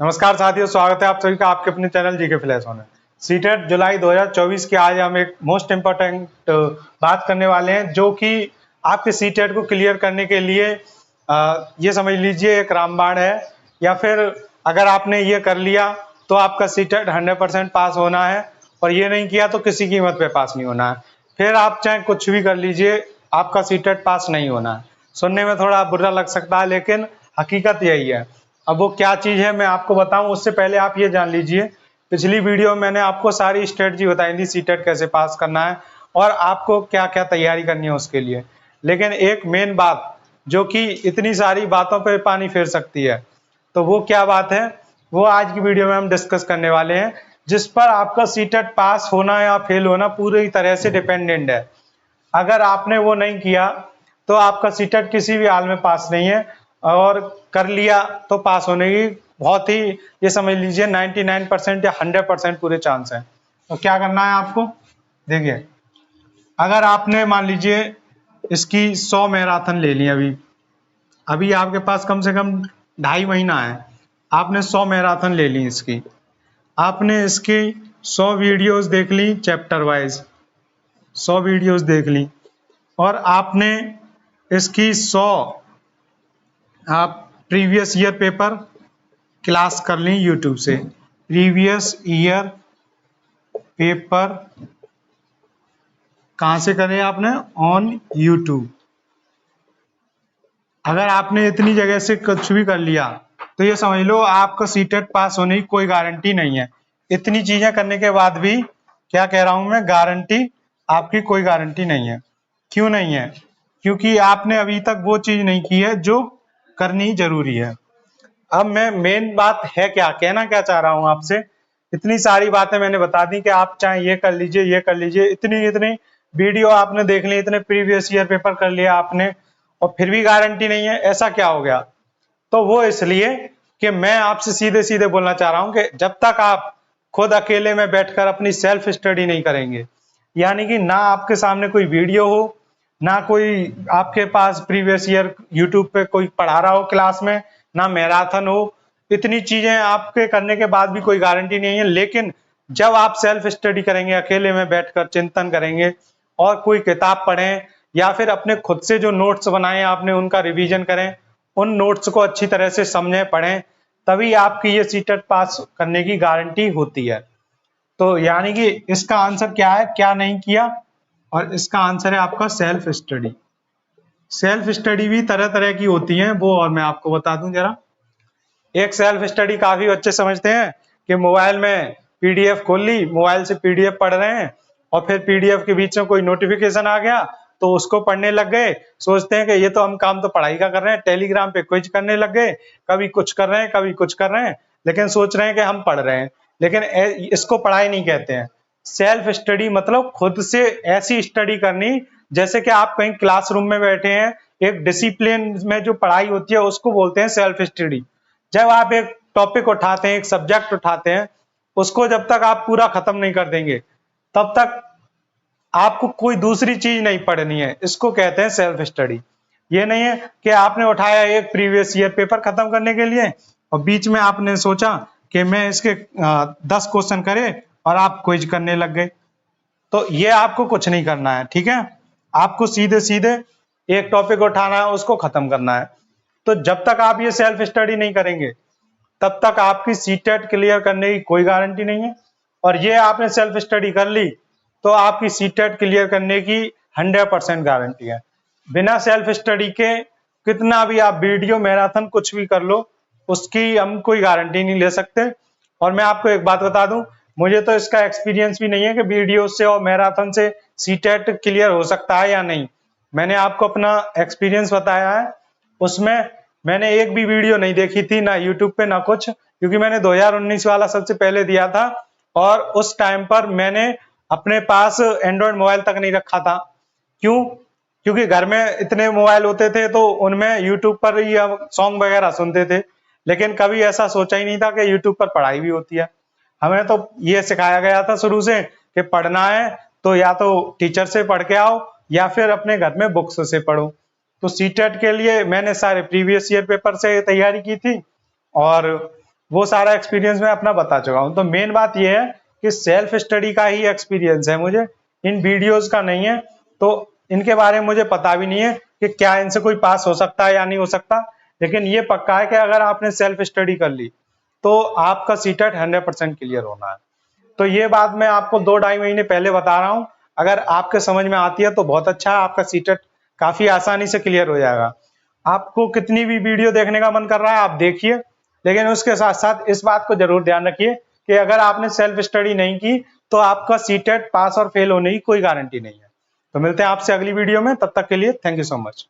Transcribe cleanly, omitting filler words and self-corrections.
नमस्कार साथियों, स्वागत है आप सभी का आपके अपने चैनल जीके फ्लैश में। सीटेट जुलाई 2024 की आज हम एक मोस्ट इम्पोर्टेंट बात करने वाले हैं, जो कि आपके सीटेट को क्लियर करने के लिए ये समझ लीजिए एक रामबाण है, या फिर अगर आपने ये कर लिया तो आपका सीटेट 100% पास होना है, और ये नहीं किया तो किसी कीमत पे पास नहीं होना है। फिर आप चाहे कुछ भी कर लीजिए, आपका सीटेट पास नहीं होना है। सुनने में थोड़ा बुरा लग सकता है, लेकिन हकीकत यही है। अब वो क्या चीज़ है मैं आपको बताऊं, उससे पहले आप ये जान लीजिए, पिछली वीडियो में मैंने आपको सारी स्ट्रेटजी बताई थी सीटेट कैसे पास करना है और आपको क्या क्या तैयारी करनी है उसके लिए। लेकिन एक मेन बात जो कि इतनी सारी बातों पे पानी फेर सकती है, तो वो क्या बात है, वो आज की वीडियो में हम डिस्कस करने वाले हैं, जिस पर आपका सीटेट पास होना या फेल होना पूरी तरह से डिपेंडेंट है। अगर आपने वो नहीं किया तो आपका सीटेट किसी भी हाल में पास नहीं है, और कर लिया तो पास होने की बहुत ही, ये समझ लीजिए 99% या 100% पूरे चांस है। तो क्या करना है आपको, देखिए, अगर आपने मान लीजिए इसकी 100 मैराथन ले ली, अभी अभी आपके पास कम से कम 2.5 महीना है, आपने 100 मैराथन ले ली इसकी, आपने इसकी 100 वीडियोस देख ली चैप्टर वाइज, 100 वीडियोस देख ली, और आपने इसकी 100 आप प्रीवियस ईयर पेपर क्लास कर ली यूट्यूब से। प्रीवियस ईयर पेपर कहाँ से करें आपने, ऑन यूट्यूब। अगर आपने इतनी जगह से कुछ भी कर लिया तो ये समझ लो आपका सीटेट पास होने की कोई गारंटी नहीं है। इतनी चीजें करने के बाद भी, क्या कह रहा हूं मैं, गारंटी, आपकी कोई गारंटी नहीं है। क्यों नहीं है? क्योंकि आपने अभी तक वो चीज नहीं की है जो करनी जरूरी है। अब मैं मेन बात है क्या कहना क्या चाह रहा हूं आपसे, इतनी सारी बातें मैंने बता दी कि आप चाहे ये कर लीजिए, ये कर लीजिए, इतनी इतनी वीडियो आपने देख ली, इतने प्रीवियस ईयर पेपर कर लिया आपने, और फिर भी गारंटी नहीं है। ऐसा क्या हो गया? तो वो इसलिए कि मैं आपसे सीधे सीधे बोलना चाह रहा हूं कि जब तक आप खुद अकेले में बैठकर अपनी सेल्फ स्टडी नहीं करेंगे, यानी कि ना आपके सामने कोई वीडियो हो, ना कोई आपके पास प्रीवियस ईयर यूट्यूब पे कोई पढ़ा रहा हो क्लास में, ना मैराथन हो, इतनी चीजें आपके करने के बाद भी कोई गारंटी नहीं है। लेकिन जब आप सेल्फ स्टडी करेंगे, अकेले में बैठकर चिंतन करेंगे और कोई किताब पढ़ें, या फिर अपने खुद से जो नोट्स बनाए आपने उनका रिवीजन करें, उन नोट्स को अच्छी तरह से समझें, पढ़ें, तभी आपकी ये सीटेट पास करने की गारंटी होती है। तो यानी कि इसका आंसर क्या है, क्या नहीं किया, और इसका आंसर है आपका सेल्फ स्टडी। सेल्फ स्टडी भी तरह तरह की होती है, वो और मैं आपको बता दूं जरा। एक सेल्फ स्टडी काफी बच्चे समझते हैं कि मोबाइल में पीडीएफ खोल ली, मोबाइल से पीडीएफ पढ़ रहे हैं, और फिर पीडीएफ के बीच में कोई नोटिफिकेशन आ गया तो उसको पढ़ने लग गए। सोचते हैं कि ये तो हम काम तो पढ़ाई का कर रहे हैं, टेलीग्राम पे क्विज करने लग गए, कभी कुछ कर रहे हैं, कभी कुछ कर रहे हैं, लेकिन सोच रहे हैं कि हम पढ़ रहे हैं। लेकिन इसको पढ़ाई नहीं कहते हैं। सेल्फ स्टडी मतलब खुद से ऐसी स्टडी करनी जैसे कि आप कहीं क्लासरूम में बैठे हैं, एक डिसिप्लिन में जो पढ़ाई होती है उसको बोलते हैं सेल्फ स्टडी। जब आप एक टॉपिक उठाते हैं, एक सब्जेक्ट उठाते हैं, उसको जब तक आप पूरा खत्म नहीं कर देंगे तब तक आपको कोई दूसरी चीज नहीं पढ़नी है। इसको कहते हैं सेल्फ स्टडी। ये नहीं है कि आपने उठाया एक प्रीवियस ईयर पेपर खत्म करने के लिए, और बीच में आपने सोचा कि मैं इसके 10 क्वेश्चन करे, और आप क्विज करने लग गए। तो ये आपको कुछ नहीं करना है, ठीक है। आपको सीधे सीधे एक टॉपिक उठाना है, उसको खत्म करना है। तो जब तक आप ये सेल्फ स्टडी नहीं करेंगे तब तक आपकी सीटेट क्लियर करने की कोई गारंटी नहीं है। और ये आपने सेल्फ स्टडी कर ली तो आपकी सीटेट क्लियर करने की 100% गारंटी है। बिना सेल्फ स्टडी के कितना भी आप वीडियो मैराथन कुछ भी कर लो, उसकी हम कोई गारंटी नहीं ले सकते। और मैं आपको एक बात बता दूं, मुझे तो इसका एक्सपीरियंस भी नहीं है कि वीडियो से और मैराथन से सीटेट क्लियर हो सकता है या नहीं। मैंने आपको अपना एक्सपीरियंस बताया है, उसमें मैंने एक भी वीडियो नहीं देखी थी, ना यूट्यूब पे ना कुछ, क्योंकि मैंने 2019 वाला सबसे पहले दिया था, और उस टाइम पर मैंने अपने पास एंड्रॉयड मोबाइल तक नहीं रखा था। क्यों? क्योंकि घर में इतने मोबाइल होते थे तो उनमें यूट्यूब पर ही हम सॉन्ग वगैरह सुनते थे, लेकिन कभी ऐसा सोचा ही नहीं था कि यूट्यूब पर पढ़ाई भी होती है। हमें तो ये सिखाया गया था शुरू से कि पढ़ना है तो या तो टीचर से पढ़ के आओ, या फिर अपने घर में बुक्स से पढ़ो। तो सीटेट के लिए मैंने सारे प्रीवियस ईयर पेपर से तैयारी की थी, और वो सारा एक्सपीरियंस मैं अपना बता चुका हूँ। तो मेन बात ये है कि सेल्फ स्टडी का ही एक्सपीरियंस है मुझे, इन वीडियोस का नहीं है। तो इनके बारे में मुझे पता भी नहीं है कि क्या इनसे कोई पास हो सकता है या नहीं हो सकता, लेकिन ये पक्का है कि अगर आपने सेल्फ स्टडी कर ली तो आपका सीटेट 100% क्लियर होना है। तो ये बात मैं आपको 2-2.5 महीने पहले बता रहा हूँ। अगर आपके समझ में आती है तो बहुत अच्छा है, आपका सीटेट काफी आसानी से क्लियर हो जाएगा। आपको कितनी भी वीडियो देखने का मन कर रहा है आप देखिए, लेकिन उसके साथ साथ इस बात को जरूर ध्यान रखिए कि अगर आपने सेल्फ स्टडी नहीं की तो आपका सीटेट पास और फेल होने की कोई गारंटी नहीं है। तो मिलते हैं आपसे अगली वीडियो में, तब तक के लिए थैंक यू सो मच।